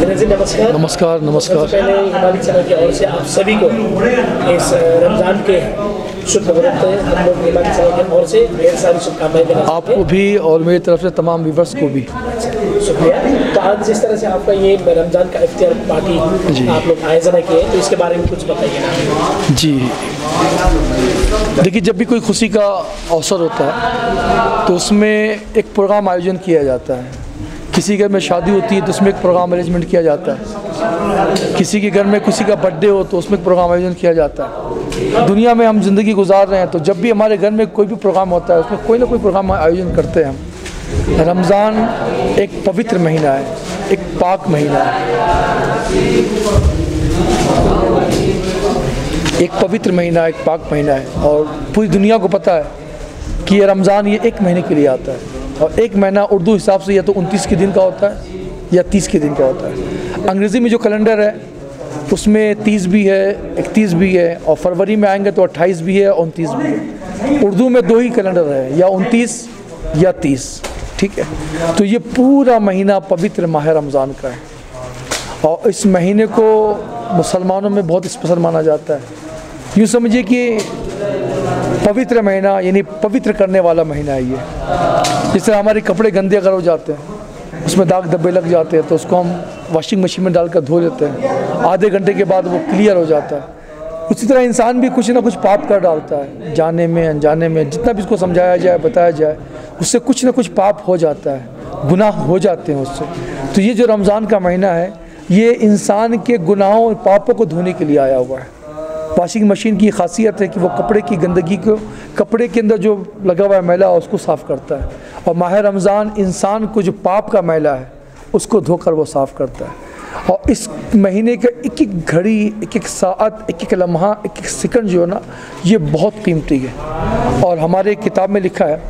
जी नमस्कार। नमस्कार नमस्कार। पहले हिमालय चैनल की ओर से आप सभी को इस रमज़ान के शुभ मुहूर्त पे हम लोग हिमालय चैनल की ओर से ढेर सारी शुभकामनाएं देना चाहते हैं। आपको भी और मेरी तरफ से तमाम व्यूअर्स को भी शुक्रिया। तो आज जिस तरह से आपका ये रमज़ान का इफ्तियार पार्टी आप लोग आयोजन किए तो इसके बारे में कुछ बताइए ना। जी देखिए, जब भी कोई खुशी का अवसर होता है तो उसमें एक प्रोग्राम आयोजन किया जाता है। किसी घर में शादी होती है तो उसमें एक प्रोग्राम अरेंजमेंट किया जाता है। किसी के घर में किसी का बर्थडे हो तो उसमें एक प्रोग्राम आयोजन किया जाता है। दुनिया में हम ज़िंदगी गुजार रहे हैं तो जब भी हमारे घर में कोई भी प्रोग्राम होता है उसमें कोई ना कोई प्रोग्राम आयोजन करते हैं हम। रमज़ान एक पवित्र महीना है, एक पाक महीना है, एक पवित्र महीना, एक पाक महीना है। और पूरी दुनिया को पता है कि ये रमज़ान ये एक महीने के लिए आता है। और एक महीना उर्दू हिसाब से या तो 29 के दिन का होता है या 30 के दिन का होता है। अंग्रेज़ी में जो कैलेंडर है उसमें 30 भी है, 31 भी है, और फरवरी में आएंगे तो 28 भी है और 29 भी है। उर्दू में 2 ही कैलेंडर है, या 29 या 30। ठीक है, तो ये पूरा महीना पवित्र माह रमज़ान का है और इस महीने को मुसलमानों में बहुत स्पेशल माना जाता है। यूँ समझिए कि पवित्र महीना यानी पवित्र करने वाला महीना है ये। जिस तरह हमारे कपड़े गंदे अगर हो जाते हैं, उसमें दाग धब्बे लग जाते हैं तो उसको हम वॉशिंग मशीन में डालकर धो लेते हैं, आधे घंटे के बाद वो क्लियर हो जाता है। उसी तरह इंसान भी कुछ ना कुछ पाप कर डालता है, जाने में अनजाने में। जितना भी उसको समझाया जाए बताया जाए उससे कुछ ना कुछ पाप हो जाता है, गुनाह हो जाते हैं उससे। तो ये जो रमज़ान का महीना है ये इंसान के गुनाहों और पापों को धोने के लिए आया हुआ है। वॉशिंग मशीन की खासियत है कि वो कपड़े की गंदगी को, कपड़े के अंदर जो लगा हुआ है मैला उसको साफ़ करता है। और माह रमज़ान इंसान को जो पाप का मैला है उसको धोकर वो साफ़ करता है। और इस महीने का एक एक घड़ी, एक एक साअत, एक एक लम्हा, एक एक सेकंड जो है ना ये बहुत कीमती है। और हमारे किताब में लिखा है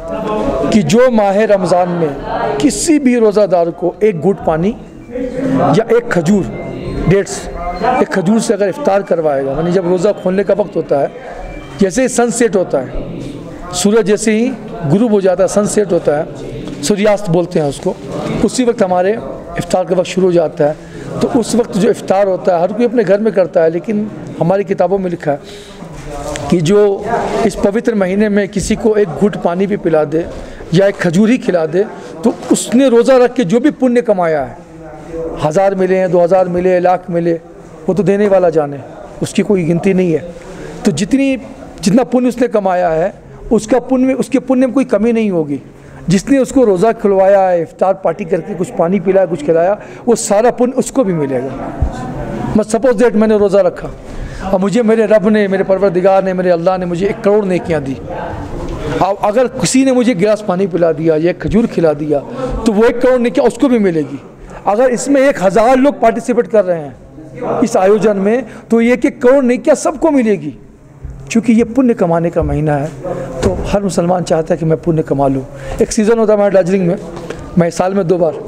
कि जो माह रमज़ान में किसी भी रोज़ादार को एक घूंट पानी या एक खजूर, डेट्स, एक खजूर से अगर इफ्तार करवाएगा, यानी जब रोज़ा खोलने का वक्त होता है, जैसे ही सनसेट होता है, सूरज जैसे ही गुरूब हो जाता है, सनसेट होता है, सूर्यास्त बोलते हैं उसको, उसी वक्त हमारे इफ्तार का वक्त शुरू हो जाता है। तो उस वक्त जो इफ्तार होता है हर कोई अपने घर में करता है, लेकिन हमारी किताबों में लिखा है कि जो इस पवित्र महीने में किसी को एक घूंट पानी भी पिला दे या एक खजूर ही खिला दे तो उसने रोज़ा रख के जो भी पुण्य कमाया है, 1000 मिले हैं, 2000 मिले, लाख मिले, वो तो देने वाला जाने, उसकी कोई गिनती नहीं है। तो जितना पुण्य उसने कमाया है उसका पुण्य, उसके पुण्य में कोई कमी नहीं होगी। जिसने उसको रोज़ा खिलवाया है, इफ्तार पार्टी करके कुछ पानी पिलाया, कुछ खिलाया, वो सारा पुण्य उसको भी मिलेगा। मैं सपोज दैट मैंने रोज़ा रखा और मुझे मेरे रब ने, मेरे परवरदिगार ने, मेरे अल्लाह ने मुझे 1 करोड़ नेकियां दी। अब अगर किसी ने मुझे गिलास पानी पिला दिया या खजूर खिला दिया तो वो 1 करोड़ नेकियां उसको भी मिलेगी। अगर इसमें 1000 लोग पार्टिसिपेट कर रहे हैं इस आयोजन में तो 1-1 करोड़ नेकियां सबको मिलेगी। क्योंकि ये पुण्य कमाने का महीना है तो हर मुसलमान चाहता है कि मैं पुण्य कमा लूँ। एक सीज़न होता है हमारे दार्जिलिंग में, मैं साल में 2 बार,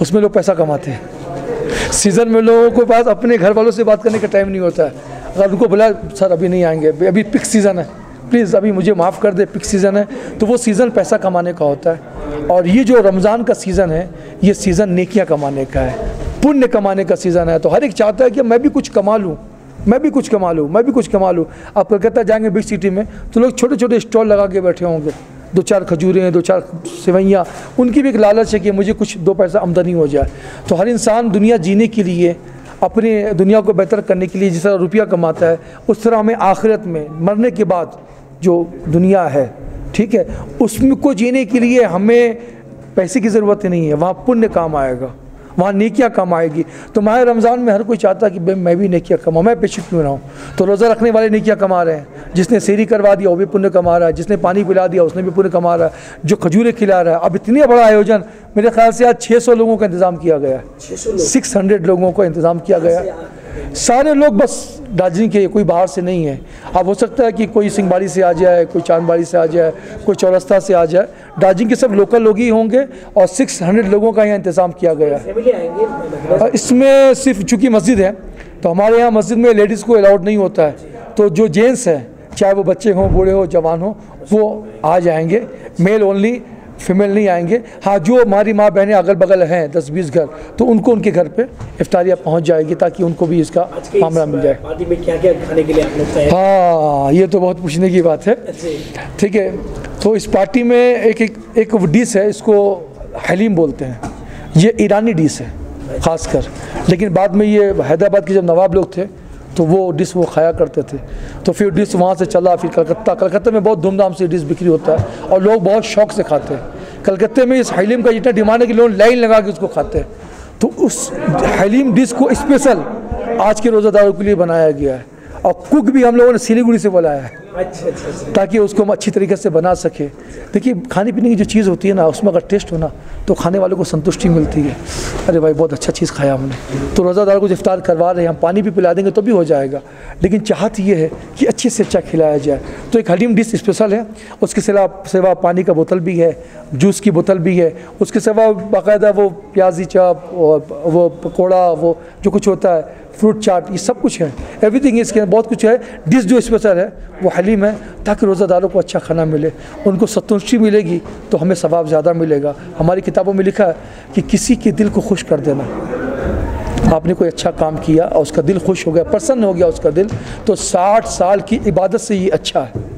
उसमें लोग पैसा कमाते हैं। सीज़न में लोगों के पास अपने घर वालों से बात करने का टाइम नहीं होता है। अगर उनको बोला सर अभी नहीं आएंगे, अभी पिक सीज़न है, प्लीज़ अभी मुझे माफ़ कर दे, पिक सीज़न है, तो वो सीज़न पैसा कमाने का होता है। और ये जो रमज़ान का सीज़न है ये सीज़न नेकियां कमाने का है, पुण्य कमाने का सीज़न है। तो हर एक चाहता है कि मैं भी कुछ कमा लूँ, मैं भी कुछ कमा लूँ, मैं भी कुछ कमा लूँ। आप कलकत्ता जाएंगे बिग सिटी में तो लोग छोटे छोटे स्टॉल लगा के बैठे होंगे, 2-4 खजूरें, 2-4 सेवैयाँ, उनकी भी एक लालच है कि मुझे कुछ 2 पैसा आमदनी हो जाए। तो हर इंसान दुनिया जीने के लिए, अपने दुनिया को बेहतर करने के लिए जिस तरह रुपया कमाता है उस तरह हमें आखिरत में मरने के बाद जो दुनिया है, ठीक है, उसमें को जीने के लिए हमें पैसे की ज़रूरत नहीं है, वहाँ पुण्य काम आएगा, वहाँ नेकियां कम आएगी। तो माह रमज़ान में हर कोई चाहता है कि मैं भी नेकियां कमाऊँ, मैं पीछे क्यों ना हूँ। तो रोज़ा रखने वाले नेकियां कमा रहे हैं, जिसने सेहरी करवा दिया वो भी पुण्य कमा रहा है, जिसने पानी पिला दिया उसने भी पुण्य कमा रहा है, जो खजूरें खिला रहा है। अब इतने बड़ा आयोजन, मेरे ख्याल से आज 600 लोगों का इंतज़ाम किया गया है, 600 लोगों का इंतज़ाम किया गया। सारे लोग बस दार्जिलिंग के, कोई बाहर से नहीं है। अब हो सकता है कि कोई सिंहबाड़ी से आ जाए, कोई चांदबाड़ी से आ जाए, कोई चौरस्ता से आ जाए, दार्जिलिंग के सब लोकल लोग ही होंगे। और 600 लोगों का यहाँ इंतज़ाम किया गया है। इसमें सिर्फ चूँकि मस्जिद है तो हमारे यहाँ मस्जिद में लेडीज़ को अलाउड नहीं होता है, तो जो जेंट्स हैं, चाहे वो बच्चे हों, बूढ़े हो, जवान हो, वो आ जाएंगे। मेल ओनली फीमेल नहीं आएंगे। हाँ, जो हमारी माँ बहनें अगल बगल हैं 10-20 घर, तो उनको उनके घर पे इफ्तारियाँ पहुँच जाएगी ताकि उनको भी इसका मामला मिल जाए। पार्टी में क्या क्या खाने के लिए आप लोग तैयार? हाँ, ये तो बहुत पूछने की बात है। ठीक है, तो इस पार्टी में एक डिश है, इसको हलीम बोलते हैं। ये ईरानी डिश है ख़ासकर, लेकिन बाद में ये हैदराबाद के जब नवाब लोग थे तो वो डिश वो खाया करते थे, तो फिर डिश वहाँ से चला फिर कलकत्ता में बहुत धूमधाम से डिश बिक्री होता है और लोग बहुत शौक से खाते हैं। कलकत्ते में इस हलीम का इतना डिमांड है कि लोग लाइन लगा के उसको खाते हैं। तो उस हलीम डिश को स्पेशल आज के रोज़ादारों के लिए बनाया गया है और कुक भी हम लोगों ने सिलीगुड़ी से बुलाया है। अच्छा। ताकि उसको हम अच्छी तरीके से बना सके। देखिए, खाने पीने की जो चीज़ होती है ना, उसमें अगर टेस्ट हो ना तो खाने वालों को संतुष्टि मिलती है। अरे भाई, बहुत अच्छा चीज़ खाया हमने। तो रोज़ादारों को इफ्तार करवा रहे हैं, हम पानी भी पिला देंगे तो भी हो जाएगा, लेकिन चाहत ये है कि अच्छे से अच्छा खिलाया जाए। तो एक हलीम डिश स्पेशल है, उसके सिवा पानी का बोतल भी है, जूस की बोतल भी है, उसके सिवा बाकायदा वो प्याजी चाप, वो पकौड़ा, वो जो कुछ होता है, फ्रूट चाट, ये सब कुछ है। एवरीथिंग इसके बहुत कुछ है। डिश जो स्पेशल है वो हलीम है, ताकि रोज़ादारों को अच्छा खाना मिले, उनको संतुष्टि मिलेगी तो हमें सवाब ज़्यादा मिलेगा। हमारी किताबों में लिखा है कि किसी के दिल को खुश कर देना, आपने कोई अच्छा काम किया और उसका दिल खुश हो गया, प्रसन्न हो गया उसका दिल, तो 60 साल की इबादत से ये अच्छा है।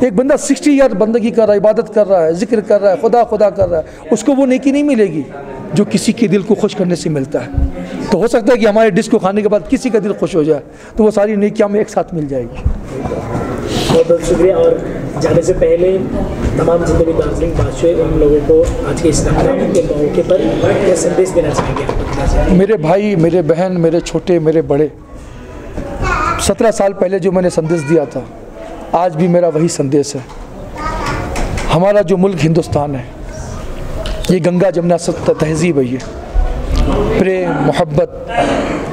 एक बंदा 60 ईयर बंदगी कर रहा है, इबादत कर रहा है, जिक्र कर रहा है, खुदा कर रहा है, उसको वो नेकी नहीं मिलेगी जो किसी के दिल को खुश करने से मिलता है। तो हो सकता है कि हमारे डिश को खाने के बाद किसी का दिल खुश हो जाए, तो वो सारी नेकियां में एक साथ मिल जाएगी। बहुत बहुत शुक्रिया। और जाने से पहले तमाम जितने भी दार्जिलिंग वासियों, उन लोगों को आज के इस रमज़ान के मौके पर क्या संदेश देना चाहेंगे? मेरे भाई, मेरे बहन, मेरे छोटे, मेरे बड़े, 17 साल पहले जो मैंने संदेश दिया था, आज भी मेरा वही संदेश है। हमारा जो मुल्क हिंदुस्तान है, ये गंगा जमुना तहजीब है, ये प्रेम मोहब्बत,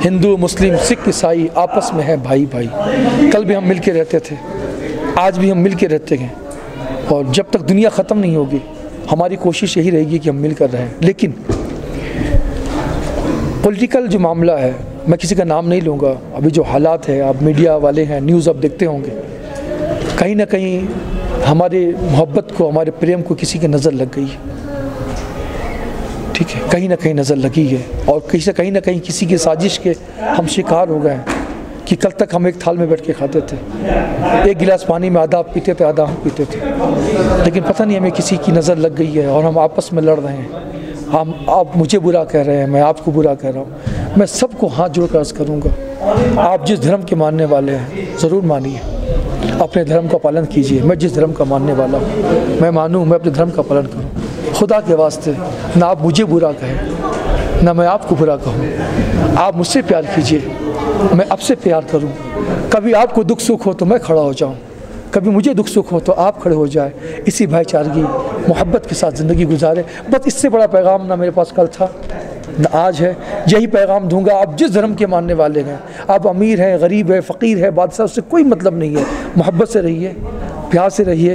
हिंदू मुस्लिम सिख ईसाई आपस में है भाई भाई। कल भी हम मिल के रहते थे, आज भी हम मिल के रहते हैं, और जब तक दुनिया ख़त्म नहीं होगी हमारी कोशिश यही रहेगी कि हम मिल कर रहें। लेकिन पॉलिटिकल जो मामला है, मैं किसी का नाम नहीं लूँगा, अभी जो हालात है, आप मीडिया वाले हैं, न्यूज़ आप देखते होंगे, कहीं ना कहीं हमारे मोहब्बत को, हमारे प्रेम को किसी की नज़र लग गई है। ठीक है, कहीं ना कहीं नज़र लगी है, और कहीं ना कहीं किसी की साजिश के हम शिकार हो गए हैं कि कल तक हम एक थाल में बैठ के खाते थे, एक गिलास पानी में आधा आप पीते थे, आधा हम पीते थे, लेकिन पता नहीं हमें किसी की नज़र लग गई है और हम आपस में लड़ रहे हैं। आप मुझे बुरा कह रहे हैं, मैं आपको बुरा कह रहा हूँ। मैं सबको हाथ जोड़ कर अर्ज़ करूँगा, आप जिस धर्म के मानने वाले हैं ज़रूर मानिए, अपने धर्म का पालन कीजिए। मैं जिस धर्म का मानने वाला हूँ, मैं मानूँ, मैं अपने धर्म का पालन करूँ। खुदा के वास्ते ना आप मुझे बुरा कहें, ना मैं आपको बुरा कहूँ। आप मुझसे प्यार कीजिए, मैं आपसे प्यार करूँ। कभी आपको दुख सुख हो तो मैं खड़ा हो जाऊँ, कभी मुझे दुख सुख हो तो आप खड़े हो जाए। इसी भाईचारगी मोहब्बत के साथ ज़िंदगी गुजारे। बस इससे बड़ा पैगाम ना मेरे पास कल था ना आज है, यही पैगाम दूंगा। आप जिस धर्म के मानने वाले हैं, आप अमीर हैं, गरीब है, फ़कीर है, बादशाह, उससे कोई मतलब नहीं है। मोहब्बत से रहिए, प्यार से रहिए,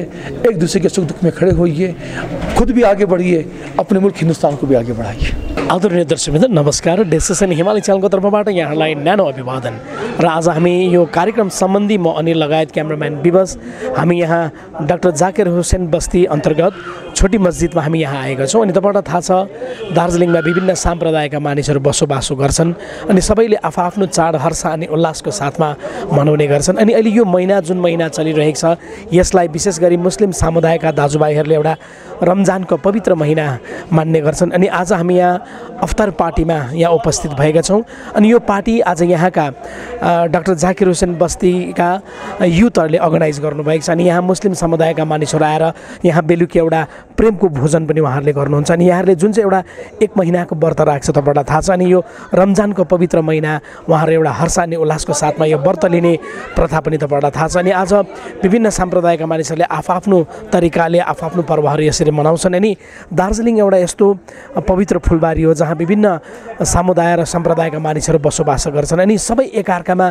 एक दूसरे के सुख दुख में खड़े होइए, खुद भी आगे बढ़िए, अपने मुल्क हिंदुस्तान को भी आगे बढ़ाइए। आदरणीय दर्शकवृन्द, नमस्कार। डेस्टिनेसन हिमाली च्यानलको तर्फबाट यहाँलाई न्यानो अभिवादन। र आज हामी यो कार्यक्रम सम्बन्धी म अनिल लगायत क्यामराम्यान विवश हामी यहाँ डाक्टर जाकिर हुसैन बस्ती अन्तर्गत छोटी मस्जिदमा हामी यहाँ आएका छौँ। अनि तपाईँलाई थाहा छ, दार्जिलिङमा विभिन्न सम्प्रदायका मानिसहरू बसोबासो गर्छन्, अनि सबैले आफ्नो चाड हर्ष अनि उल्लासको साथमा मनाउने गर्छन्। अनि अहिले यो महिना, जुन महिना चलिरहेको छ, यसलाई विशेष गरी मुस्लिम समुदायका दाजुभाइहरूले एउटा रमजानको पवित्र महिना मान्ने गर्छन्। अनि आज हामी यहाँ अफ्तार पार्टीमा यहाँ उपस्थित भएका छौँ। अनि यो पार्टी आज यहाँका डाक्टर जाकिर हुसैन बस्तीका युथहरूले अर्गनाइज गर्नुभएको छ। अनि यहाँ मुस्लिम समुदायका मानिसहरू आएर यहाँ बेलुकी एउटा प्रेमको भोजन पनि उहाँहरूले गर्नुहुन्छ। अनि यहाँहरूले जुन चाहिँ एउटा 1 महिनाको व्रत राख्छ, तपाईँलाई थाहा छ। अनि यो रमजानको पवित्र महिना उहाँहरू एउटा हर्ष अनि उल्लासको साथमा यो व्रत लिने प्रथा पनि तपाईँलाई थाहा छ। अनि आज विभिन्न सम्प्रदायका मानिसहरूले आफ्नो तरिकाले आफ्नो पर्वहरू यसरी मनाउँछन्। अनि दार्जिलिङ एउटा यस्तो पवित्र फुलबारी हो जहाँ विभिन्न समुदाय र सम्प्रदायका मानिसहरू बसोबास गर्छन् अनि सबै एकअर्कामा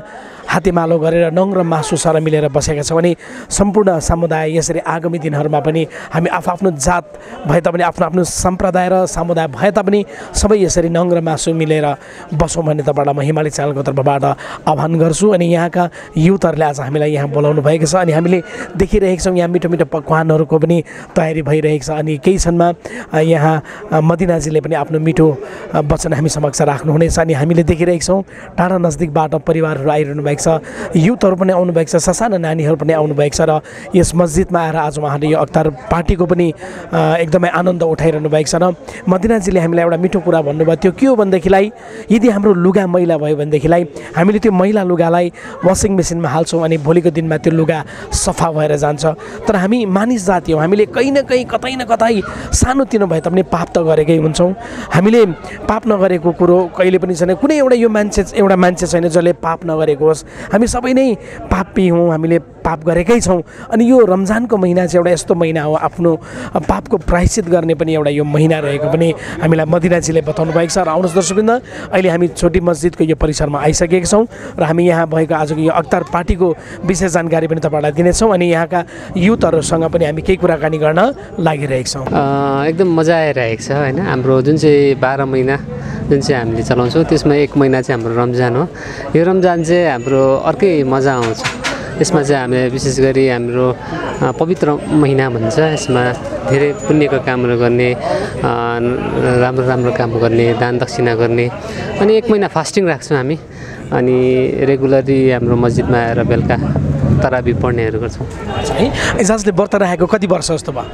हातेमालो गरेर नङ र मासु सर मिलेर बसेका छौँ अनि सम्पूर्ण समुदाय यसरी आगामी दिनहरूमा पनि हामी आफ्नो जात भए तापनि आफ्नो सम्प्रदाय र समुदाय भए तापनि सबै यसरी नङ र मासु मिलेर बसौँ भन्ने तपाईँलाई म हिमाली च्यानलको तर्फबाट आह्वान गर्छु अनि यहाँका युथहरूले आज हामीलाई यहाँ बोलाउनु भएको छ अनि हामीले देखिरहेका छौँ यहाँ मिठो मिठो पकवानहरूको पनि तयारी भइरहेको छ अनि केही क्षणमा यहाँ मदिनाजीले पनि आफ्नो मिठो वचन हामी समक्ष राख्नुहुनेछ अनि हामीले देखिरहेका छौँ टाढा नजदिकबाट परिवारहरू आइरहनु भएको छ युथहरू पनि आउनुभएको छ ससाना नानीहरू पनि आउनुभएको छ र यस मस्जिदमा आएर आज उहाँले यो अख्तार पार्टीको पनि एकदमै आनन्द उठाइरहनु भएको छ र मदिनाजीले हामीलाई एउटा मिठो कुरा भन्नुभयो त्यो के हो भनेदेखिलाई यदि हाम्रो लुगा मैला भयो भनेदेखिलाई हामीले त्यो मैला लुगालाई वासिङ मेसिनमा हाल्छौँ अनि भोलिको दिनमा त्यो लुगा सफा भएर जान्छ तर हामी मानिस जाति हौँ हामीले कहीँ न कहीँ कतै न कतै सानोतिनो भए तापनि पाप त गरेकै हुन्छौँ हामीले पाप नगरेको कुरो कहिले पनि छैन कुनै एउटा मान्छे छैन जसले पाप नगरेको होस् हामी सबै नै पापी हौँ हामीले पाप गरेकै छौँ अनि यो रमजानको महिना चाहिँ एउटा यस्तो महिना हो आफ्नो पापको प्रायश्चित गर्ने पनि एउटा यो महिना रहेको पनि हामीलाई मदिनाजीले बताउनु भएको छ र आउनुहोस् दर्शकवृन्द अहिले हामी छोटी मस्जिदको यो परिसरमा आइसकेका छौँ र हामी यहाँ भएको आजको यो अख्तार पार्टीको विशेष जानकारी पनि तपाईँहरूलाई दिनेछौँ अनि यहाँका युथहरूसँग पनि हामी केही कुराकानी गर्न लागिरहेका छौँ। एकदम मजा आइरहेको छ होइन हाम्रो जुन चाहिँ 12 महिना जुन चाहिँ हामीले चलाउँछौँ त्यसमा 1 महिना चाहिँ हाम्रो रमजान हो यो रमजान चाहिँ हाम्रो अर्कै मजा आउँछ यसमा चाहिँ हामीले विशेष गरी हाम्रो पवित्र महिना भन्छ यसमा धेरै पुण्यको कामहरू गर्ने राम्रो राम्रो काम गर्ने दान दक्षिणा गर्ने अनि 1 महिना फास्टिङ राख्छौँ हामी अनि रेगुलरली हाम्रो मस्जिदमा आएर बेलुका तराबी पढ्नेहरू गर्छौँ। एजाजले व्रत राखेको कति वर्ष जस्तो भयो?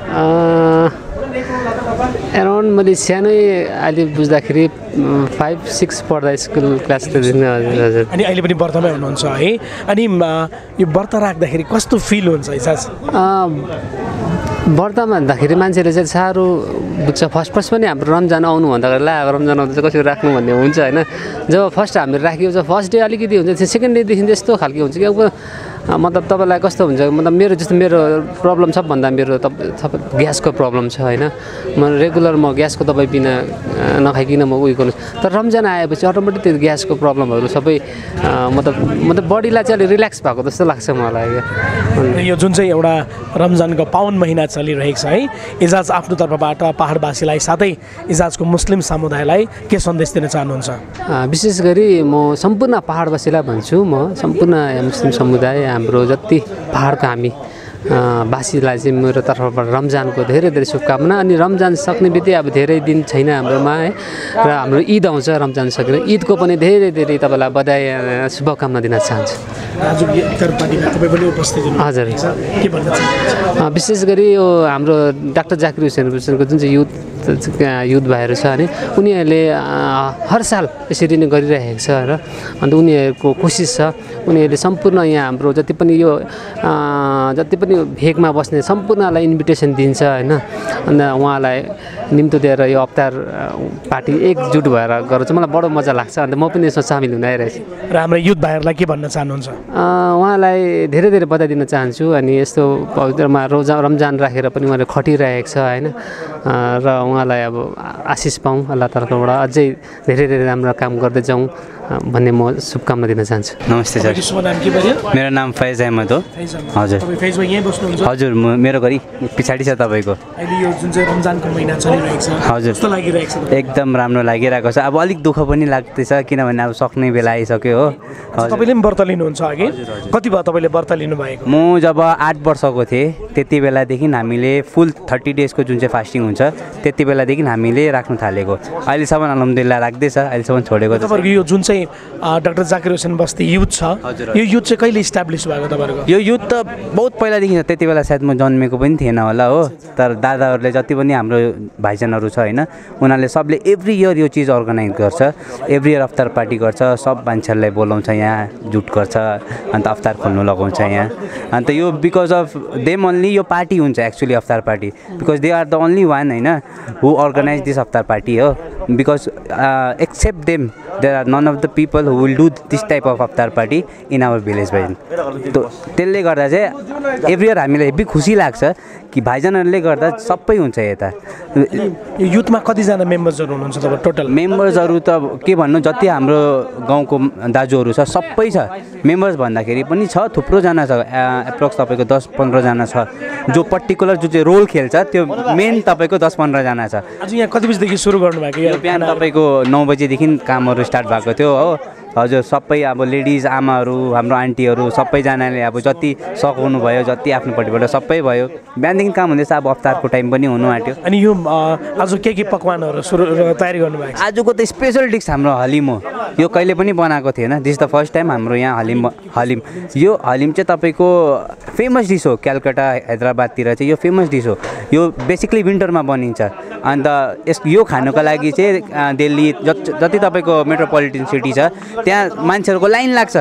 एराउन्ड मैले सानै अहिले बुझ्दाखेरि 5-6 पढ्दा स्कुल क्लास हजुर अनि अहिले पनि व्रतमै हुनुहुन्छ है अनि यो व्रत राख्दाखेरि कस्तो फिल हुन्छ एजाज? व्रतमा भन्दाखेरि मान्छेले चाहिँ साह्रो बुझ्छ फर्स्ट पनि हाम्रो रमजान आउनु भन्दाखेरि ला रमजान आउँदा चाहिँ कसरी राख्नु भन्ने हुन्छ होइन जब फर्स्ट हामीले राखेको छ फर्स्ट डे अलिकति हुन्छ सेकेन्ड डेदेखि त्यस्तो खालको हुन्छ कि मतलब तपाईँलाई कस्तो हुन्छ मतलब मेरो प्रब्लम छ भन्दा मेरो ग्यासको प्रब्लम छ होइन म रेगुलर म ग्यासको दबाई बिना नखाइकन म उयो गर्नु तर रमजान आएपछि अटोमेटिक त्यो ग्यासको प्रब्लमहरू सबै मतलब बडीलाई चाहिँ अलिक रिल्याक्स भएको जस्तो लाग्छ मलाई। यो जुन चाहिँ एउटा रमजानको पावन महिना चलिरहेको छ है एजाज आफ्नो तर्फबाट पहाडवासीलाई साथै एजाजको मुस्लिम समुदायलाई के सन्देश दिन चाहनुहुन्छ? विशेष गरी म सम्पूर्ण पहाडवासीलाई भन्छु म सम्पूर्ण मुस्लिम समुदाय हाम्रो जति पहाडका हामी वासीलाई चाहिँ मेरो तर्फबाट रमजानको धेरै धेरै शुभकामना अनि रमजान सक्ने बित्तिकै अब धेरै दिन छैन हाम्रोमा है र हाम्रो ईद आउँछ रमजान सकेर ईदको पनि धेरै धेरै तपाईँलाई बधाई शुभकामना दिन चाहन्छु। हजुर विशेष गरी यो हाम्रो डाक्टर जाकिर हुसैनको जुन चाहिँ युथ भाइहरू छ अनि उनीहरूले हर साल यसरी नै गरिरहेको छ र अन्त उनीहरूको कोसिस छ उनीहरूले सम्पूर्ण यहाँ हाम्रो जति पनि भेगमा बस्ने सम्पूर्णलाई इन्भिटेसन दिन्छ होइन अन्त उहाँलाई निम्तो दिएर यो अफ्तार पार्टी एकजुट भएर गर्छ मलाई बडो मजा लाग्छ अन्त म पनि यसमा सामेल हुन आइरहेछु। र हाम्रो युथ भाइहरूलाई के भन्न चाहनुहुन्छ? उहाँलाई धेरै धेरै बधाई दिन चाहन्छु अनि यस्तो पवित्रमा रमजान राखेर पनि उहाँले खटिरहेको छ होइन र उहाँलाई अब आशिष पाऊँ अल्लाह तालाबाट अझै धेरै धेरै राम्रो काम गर्दै जाउँ भन्ने म शुभकामना दिन चाहन्छु। नमस्ते सर मेरो नाम फैज अहमद हो। हजुर हजुर मेरो घरि पछाडि छ तपाईँको। हजुर एकदम राम्रो लागिरहेको छ अब अलिक दुःख पनि लाग्दैछ किनभने अब सक्ने बेला आइसक्यो हो। तपाईँले पनि व्रत लिनुहुन्छ अघि कति भयो तपाईँले व्रत लिनु भएको? म जब 8 वर्षको थिएँ त्यति बेलादेखि हामीले फुल 30 डेजको जुन चाहिँ फास्टिङ हुन्छ त्यति बेलादेखि हामीले राख्नु थालेको अहिलेसम्म अल्हम्दुलिल्लाह राख्दैछ अहिलेसम्म छोडेको। तपाईँको यो जुन चाहिँ डाक्टर जाकिर हुसैन बस्ती युथ छ यो युथ चाहिँ कहिले इस्टाब्लिस भएको तपाईँको? यो युथ त बहुत पहिलादेखि छ त्यति बेला सायद म जन्मेको पनि थिएन होला हो तर दादाहरूले जति पनि हाम्रो भाइजनहरू छ होइन उनीहरूले सबले एभ्री इयर यो चिज अर्गनाइज गर्छ एभ्री इयर अफ्तार पार्टी गर्छ सब मान्छेहरूलाई बोलाउँछ यहाँ जुट गर्छ अन्त अफ्तार खोल्नु लगाउँछ यहाँ अन्त यो बिकज अफ देम ओन्ली यो पार्टी हुन्छ एक्चुअली अफ्तार party because they are the only one होइन हु अर्गनाइज दिस अफ्तार पार्टी हो because except them there are none of the people who will do this type of अफ्तार party in our village भाइजन। त्यसले गर्दा चाहिँ every year हामीलाई heavy खुसी लाग्छ कि भाइजनहरूले गर्दा सबै हुन्छ यता। युथमा कतिजना मेम्बर्सहरू हुनुहुन्छ तपाईँ टोटल? मेम्बर्सहरू त के भन्नु, जति हाम्रो गाउँको दाजुहरू छ सबै छ। मेम्बर्स भन्दाखेरि पनि छ, थुप्रोजना छ, एप्रोक्स तपाईँको 10-15 जना छ। जो पर्टिकुलर जो चाहिँ रोल खेल्छ त्यो मेन तपाईँको 10-15 जना छ। आज यहाँ कति बजीदेखि सुरु गर्नुभएको? यो बिहान तपाईँको 9 बजीदेखि कामहरू स्टार्ट भएको थियो हो। हजुर, सबै अब लेडिज आमाहरू, हाम्रो आन्टीहरू सबैजनाले अब जति सघाउनु भयो, जति आफ्नोपट्टिबाट सबै भयो। बिहानदेखि काम हुँदैछ, अब अफ्तारको टाइम पनि हुनु आँट्यो। अनि यो आज के पकवानहरू तयारी गर्नुभएको? आजको त स्पेसल डिस हाम्रो हलिम हो। यो कहिले पनि बनाएको थिएन, दिस द फर्स्ट टाइम हाम्रो यहाँ हलिम। यो हलिम चाहिँ तपाईँको फेमस डिस हो, कलकत्ता हैदराबादतिर चाहिँ यो फेमस डिस हो। यो बेसिकली विन्टरमा बनिन्छ। अन्त यो खानुको लागि चाहिँ दिल्ली जति तपाईँको मेट्रोपोलिटन सिटी छ त्यहाँ मान्छेहरूको लाइन लाग्छ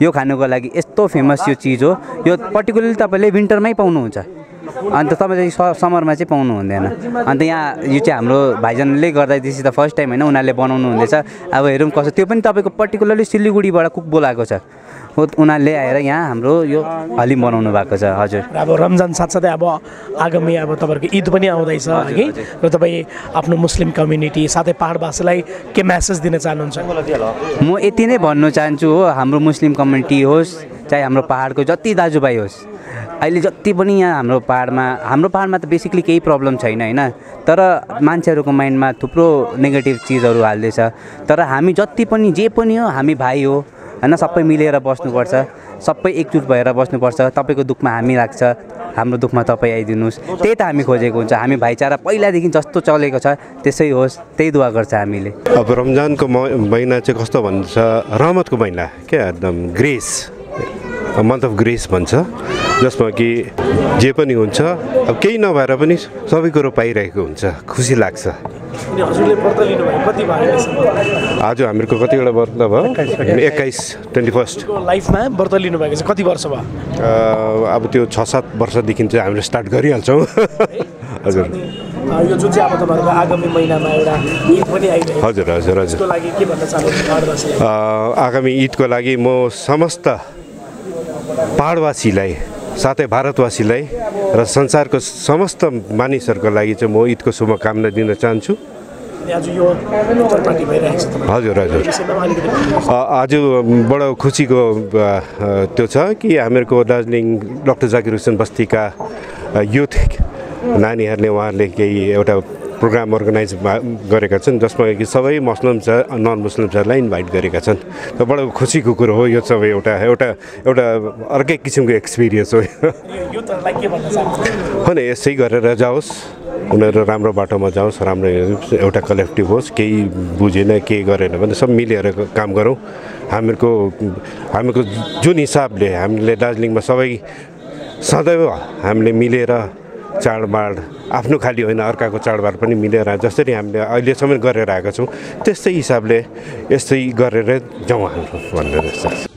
यो खानुको लागि। यस्तो फेमस यो चिज हो। यो पर्टिकुलरली तपाईँले विन्टरमै पाउनुहुन्छ, अन्त तपाईँले समरमा चाहिँ पाउनु हुँदैन। अन्त यहाँ यो चाहिँ हाम्रो भाइजनले गर्दा this is the first time होइन, उनीहरूले बनाउनु हुँदैछ। अब हेरौँ कसो। त्यो पनि तपाईँको पर्टिकुलरली सिलिगुडीबाट कुक बोलाएको छ, उनीहरूले आएर यहाँ हाम्रो यो हलिम बनाउनु भएको छ। हजुर, अब रमजान साथसाथै अब आगामी अब तपाईँहरूको ईद पनि आउँदैछ है, र तपाईँ आफ्नो मुस्लिम कम्युनिटी साथै पहाडवासीलाई के म्यासेज दिन चाहनुहुन्छ? म यति नै भन्नु चाहन्छु हो, हाम्रो मुस्लिम कम्युनिटी होस् चाहे हाम्रो पहाडको जति दाजुभाइ होस्, अहिले जति पनि यहाँ हाम्रो पाहाडमा त बेसिकली केही प्रब्लम छैन होइन, तर मान्छेहरूको माइन्डमा थुप्रो नेगेटिभ चिजहरू हाल्दैछ। तर हामी जति पनि जे पनि हो हामी भाइ हो होइन, सबै मिलेर बस्नुपर्छ, सबै एकजुट भएर बस्नुपर्छ। तपाईँको दुःखमा हामी लाग्छ, हाम्रो दुःखमा तपाईँ आइदिनुहोस्, त्यही त हामी खोजेको हुन्छ। हामी भाइचारा पहिलादेखि जस्तो चलेको छ त्यसै होस्, त्यही दुआ गर्छ हामीले। अब रमजानको महिना चाहिँ कस्तो भन्छ, रहमतको महिना क्या, एकदम ग्रेस, मन्थ अफ ग्रेस भन्छ, जसमा कि जे पनि हुन्छ, अब केही नभएर पनि सबै कुरो पाइरहेको हुन्छ, खुसी लाग्छ। हजुरले व्रत लिनुभयो कति भयो? आज हामीहरूको कतिवटा व्रत भयो? 21 लाइफमा व्रत लिनुभएको चाहिँ कति वर्ष भयो? अब त्यो 6-7 वर्षदेखि चाहिँ हामीले स्टार्ट गरिहाल्छौँ। हजुर, यो जुन चाहिँ अब तपाईँहरूको आगामी महिनामा एउटा ईद पनि आइरहेको छ। हजुर हजुर हजुर, त्यसको लागि के भन्न चाहनुहुन्छ? आगामी ईदको लागि म समस्त पहाडवासीलाई साथै भारतवासीलाई र संसारको समस्त मानिसहरूको लागि चाहिँ म ईदको शुभकामना दिन चाहन्छु। हजुर हजुर, आज बडो खुसीको त्यो छ कि हामीहरूको दार्जिलिङ डाक्टर जाकिर हुसेन बस्तीका युथ नानीहरूले उहाँहरूले केही एउटा प्रोग्राम अर्गनाइज गरेका छन्, जसमा कि सबै मुस्लिम नन मुस्लिम्सहरूलाई इन्भाइट गरेका छन्। र बडो खुसीको कुरो हो, यो सबै एउटा अर्कै किसिमको एक्सपिरियन्स हो। होइन, यसै गरेर जाओस्, उनीहरू राम्रो बाटोमा जाओस्, राम्रो एउटा कलेक्टिभ होस्, केही बुझेन केही गरेन भने सब मिलेर काम गरौँ। हामीहरूको जुन हिसाबले हामीले दार्जिलिङमा सबै सदैव हामीले मिलेर चाडबाड, आफ्नो खालि होइन अर्काको चाडबाड पनि मिलेर जसरी हामीले अहिलेसम्म गरेर आएका छौँ, त्यस्तै हिसाबले यस्तै गरेर जाउँ हाम्रो भनेर चाहन्छु।